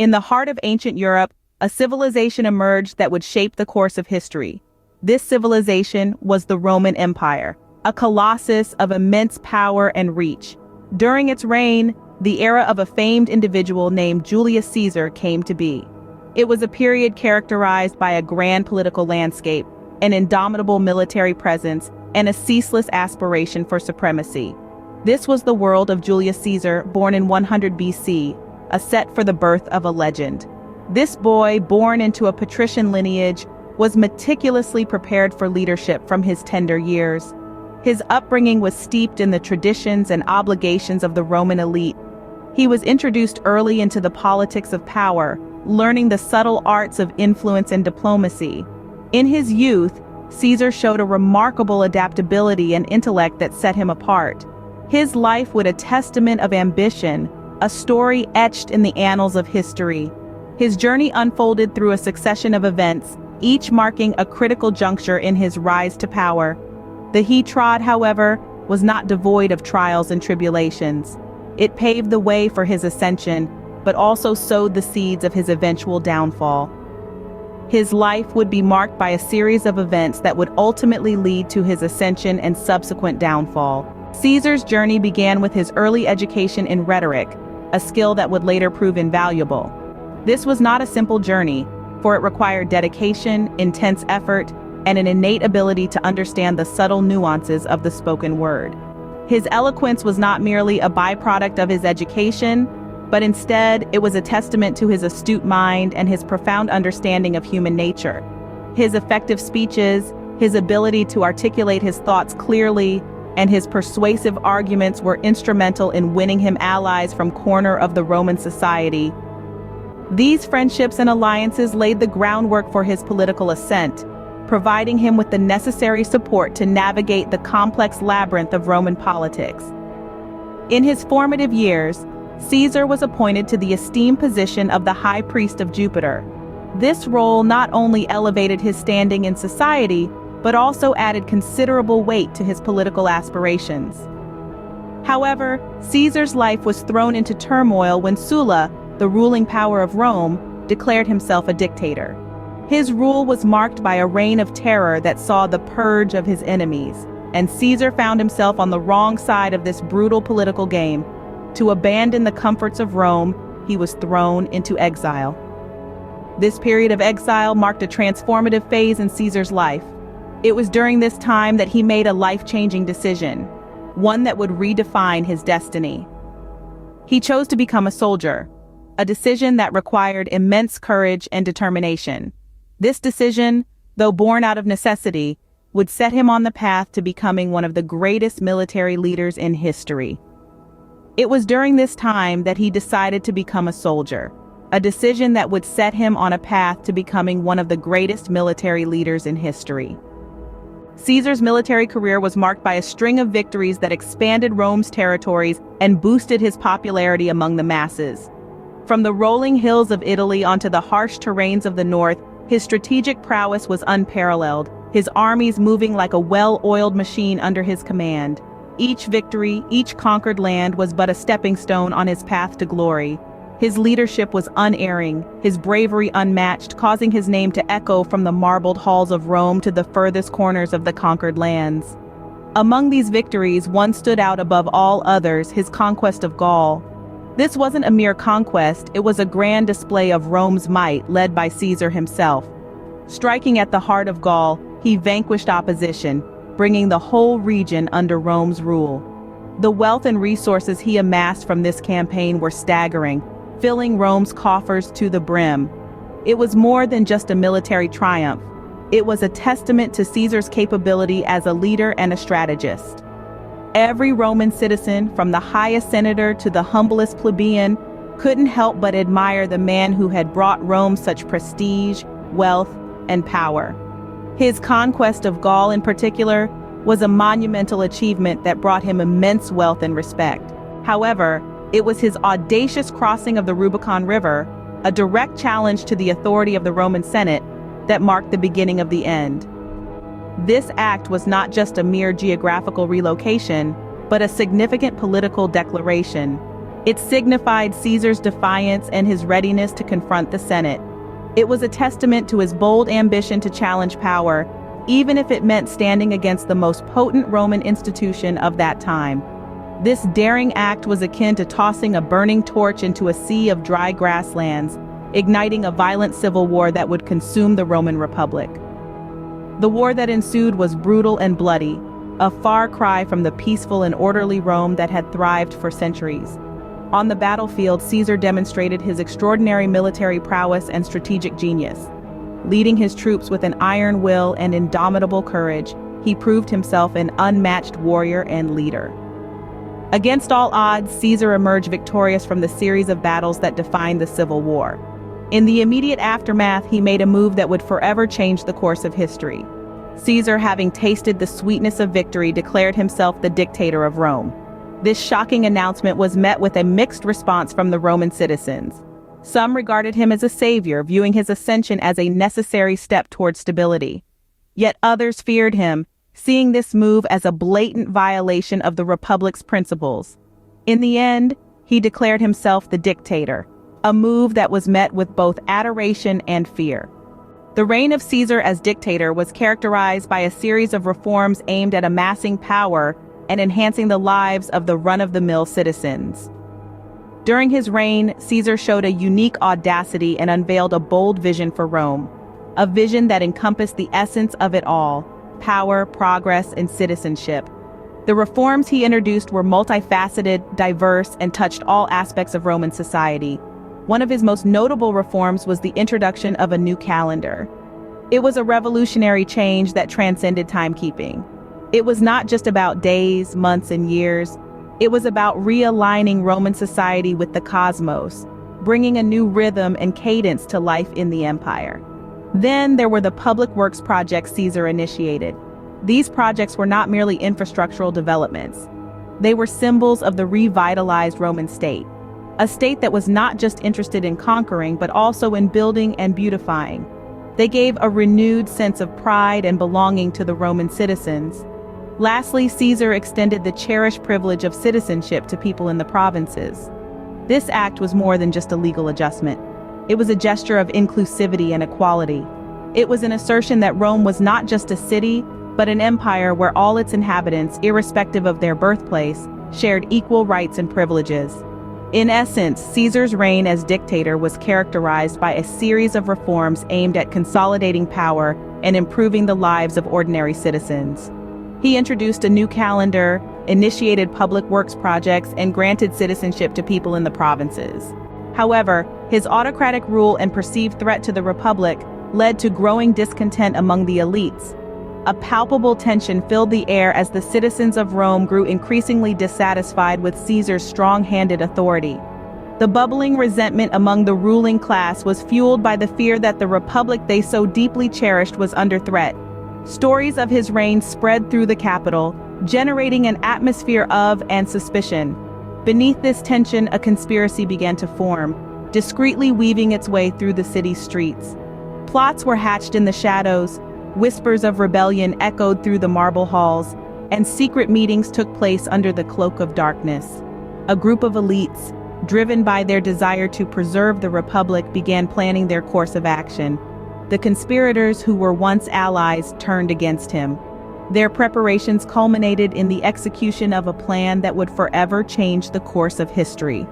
In the heart of ancient Europe, a civilization emerged that would shape the course of history. This civilization was the Roman Empire, a colossus of immense power and reach. During its reign, the era of a famed individual named Julius Caesar came to be. It was a period characterized by a grand political landscape, an indomitable military presence, and a ceaseless aspiration for supremacy. This was the world of Julius Caesar, born in 100 BC, a set for the birth of a legend. This boy, born into a patrician lineage, was meticulously prepared for leadership from his tender years. His upbringing was steeped in the traditions and obligations of the Roman elite. He was introduced early into the politics of power, learning the subtle arts of influence and diplomacy. In his youth, Caesar showed a remarkable adaptability and intellect that set him apart. His life was a testament of ambition, a story etched in the annals of history. His journey unfolded through a succession of events, each marking a critical juncture in his rise to power. The he trod, however, was not devoid of trials and tribulations. It paved the way for his ascension, but also sowed the seeds of his eventual downfall. His life would be marked by a series of events that would ultimately lead to his ascension and subsequent downfall. Caesar's journey began with his early education in rhetoric, a skill that would later prove invaluable. This was not a simple journey, for it required dedication, intense effort, and an innate ability to understand the subtle nuances of the spoken word. His eloquence was not merely a byproduct of his education, but instead it was a testament to his astute mind and his profound understanding of human nature. His effective speeches, his ability to articulate his thoughts clearly, and his persuasive arguments were instrumental in winning him allies from corner of the Roman society. These friendships and alliances laid the groundwork for his political ascent, providing him with the necessary support to navigate the complex labyrinth of Roman politics. In his formative years, Caesar was appointed to the esteemed position of the High Priest of Jupiter. This role not only elevated his standing in society, but also added considerable weight to his political aspirations. However, Caesar's life was thrown into turmoil when Sulla, the ruling power of Rome, declared himself a dictator. His rule was marked by a reign of terror that saw the purge of his enemies, and Caesar found himself on the wrong side of this brutal political game. To abandon the comforts of Rome, he was thrown into exile. This period of exile marked a transformative phase in Caesar's life. It was during this time that he made a life-changing decision, one that would redefine his destiny. He chose to become a soldier, a decision that required immense courage and determination. This decision, though born out of necessity, would set him on the path to becoming one of the greatest military leaders in history. It was during this time that he decided to become a soldier, a decision that would set him on a path to becoming one of the greatest military leaders in history. Caesar's military career was marked by a string of victories that expanded Rome's territories and boosted his popularity among the masses. From the rolling hills of Italy onto the harsh terrains of the north, his strategic prowess was unparalleled, his armies moving like a well-oiled machine under his command. Each victory, each conquered land was but a stepping stone on his path to glory. His leadership was unerring, his bravery unmatched, causing his name to echo from the marbled halls of Rome to the furthest corners of the conquered lands. Among these victories, one stood out above all others, his conquest of Gaul. This wasn't a mere conquest, it was a grand display of Rome's might led by Caesar himself. Striking at the heart of Gaul, he vanquished opposition, bringing the whole region under Rome's rule. The wealth and resources he amassed from this campaign were staggering, filling Rome's coffers to the brim. It was more than just a military triumph. It was a testament to Caesar's capability as a leader and a strategist. Every Roman citizen, from the highest senator to the humblest plebeian, couldn't help but admire the man who had brought Rome such prestige, wealth, and power. His conquest of Gaul in particular was a monumental achievement that brought him immense wealth and respect. However, it was his audacious crossing of the Rubicon River, a direct challenge to the authority of the Roman Senate, that marked the beginning of the end. This act was not just a mere geographical relocation, but a significant political declaration. It signified Caesar's defiance and his readiness to confront the Senate. It was a testament to his bold ambition to challenge power, even if it meant standing against the most potent Roman institution of that time. This daring act was akin to tossing a burning torch into a sea of dry grasslands, igniting a violent civil war that would consume the Roman Republic. The war that ensued was brutal and bloody, a far cry from the peaceful and orderly Rome that had thrived for centuries. On the battlefield, Caesar demonstrated his extraordinary military prowess and strategic genius. Leading his troops with an iron will and indomitable courage, he proved himself an unmatched warrior and leader. Against all odds, Caesar emerged victorious from the series of battles that defined the Civil War. In the immediate aftermath, he made a move that would forever change the course of history. Caesar, having tasted the sweetness of victory, declared himself the dictator of Rome. This shocking announcement was met with a mixed response from the Roman citizens. Some regarded him as a savior, viewing his ascension as a necessary step toward stability. Yet others feared him, seeing this move as a blatant violation of the Republic's principles. In the end, he declared himself the dictator, a move that was met with both adoration and fear. The reign of Caesar as dictator was characterized by a series of reforms aimed at amassing power and enhancing the lives of the run-of-the-mill citizens. During his reign, Caesar showed a unique audacity and unveiled a bold vision for Rome, a vision that encompassed the essence of it all: power, progress, and citizenship. The reforms he introduced were multifaceted, diverse, and touched all aspects of Roman society. One of his most notable reforms was the introduction of a new calendar. It was a revolutionary change that transcended timekeeping. It was not just about days, months, and years. It was about realigning Roman society with the cosmos, bringing a new rhythm and cadence to life in the empire. Then there were the public works projects Caesar initiated. These projects were not merely infrastructural developments. They were symbols of the revitalized Roman state, a state that was not just interested in conquering but also in building and beautifying. They gave a renewed sense of pride and belonging to the Roman citizens. Lastly, Caesar extended the cherished privilege of citizenship to people in the provinces. This act was more than just a legal adjustment. It was a gesture of inclusivity and equality. It was an assertion that Rome was not just a city, but an empire where all its inhabitants, irrespective of their birthplace, shared equal rights and privileges. In essence, Caesar's reign as dictator was characterized by a series of reforms aimed at consolidating power and improving the lives of ordinary citizens. He introduced a new calendar, initiated public works projects, and granted citizenship to people in the provinces. However, his autocratic rule and perceived threat to the Republic led to growing discontent among the elites. A palpable tension filled the air as the citizens of Rome grew increasingly dissatisfied with Caesar's strong-handed authority. The bubbling resentment among the ruling class was fueled by the fear that the Republic they so deeply cherished was under threat. Stories of his reign spread through the capital, generating an atmosphere of and suspicion. Beneath this tension, a conspiracy began to form, discreetly weaving its way through the city's streets. Plots were hatched in the shadows, whispers of rebellion echoed through the marble halls, and secret meetings took place under the cloak of darkness. A group of elites, driven by their desire to preserve the Republic, began planning their course of action. The conspirators who were once allies turned against him. Their preparations culminated in the execution of a plan that would forever change the course of history.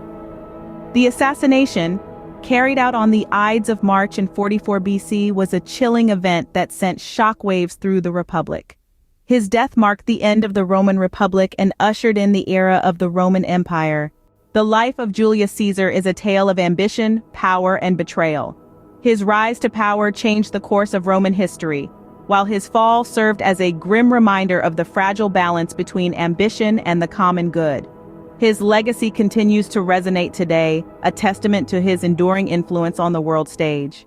The assassination, carried out on the Ides of March in 44 BC, was a chilling event that sent shockwaves through the Republic. His death marked the end of the Roman Republic and ushered in the era of the Roman Empire. The life of Julius Caesar is a tale of ambition, power, and betrayal. His rise to power changed the course of Roman history, while his fall served as a grim reminder of the fragile balance between ambition and the common good. His legacy continues to resonate today, a testament to his enduring influence on the world stage.